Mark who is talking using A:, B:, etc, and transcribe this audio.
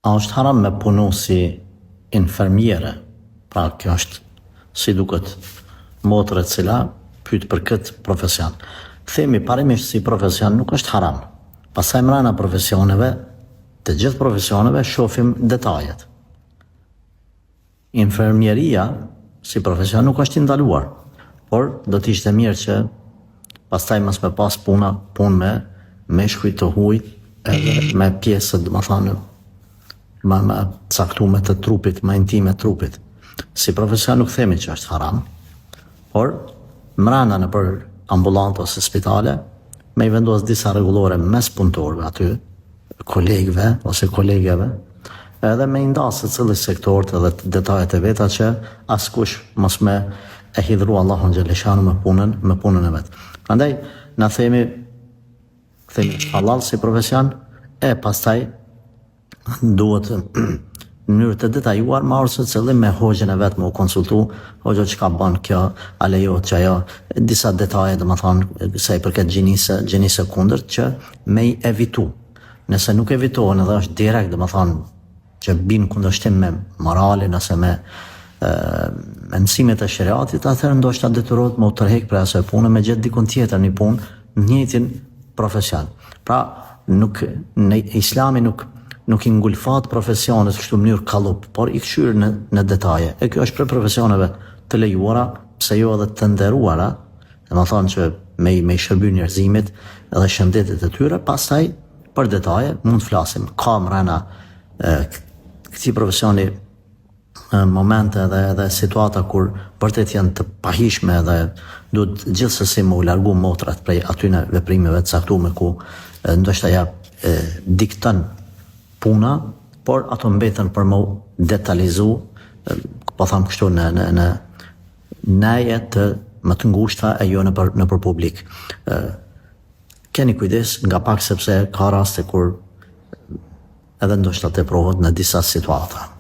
A: A është haram me punu si infermiere? Pra kjo është si duket motër e cila pyet për këtë profesion. Themi parimisht si profesion nuk është haram. Pastaj mrena profesioneve, të gjithë profesioneve shohim detajet. Infermieria si profesion nuk është ndaluar, por do të ishte mirë që pastaj mos me pas punë me shkujt të huaj edhe me pjesët, domethënë më caktuar të trupit, më intime të trupit. Si profesion nuk themi që është haram, por mrena në për ambulantë ose spitale, me i vendos disa rregullore mes punëtorëve aty, kolegëve ose kolegeve, edhe me i ndasë cili sektor edhe detajet e veta që askush mos me e hidhru Allahun xhaleshanu me punën e vet. Prandaj na themi halal si profesion, e pastaj duhet në mënyrë të detajuar marrë se cili me hoxhën e vet më u konsultu, hoxha çka bën kjo, a lejohet që ajo, disa detaje domethënë sa i përket gjinisë kundërt që me i evitu. Nëse nuk evitohen edhe është direkt domethënë që bin kundërshtim me moralin ose me mësimet e shariatit, atëherë ndoshta detyrohet më u tërheq për asaj pune me gjetë dikun tjetër një punë në njëjtin profesion. Pra në Islami nuk i ngulfat profesionet kështu në mënyrë kallup, por i këshyr në detaje. E kjo është për profesioneve të lejuara, pse jo edhe të nderuara, domethënë që me i shërby njerëzimit edhe shëndetit e tyre, pastaj për detaje mund të flasim. Ka mrena këtij profesioni momente edhe situata kur vërtet janë të pahishme dhe duhet gjithsesi më u largu motrat prej atyne veprimeve të caktuara ku ndoshta ja dikton puna, por ato mbeten për më detalizu, po tham kështu në naje të më të ngushta e jo në për publik. Keni kujdes nga pak sepse ka raste kur edhe ndoshta të provohet në disa situata.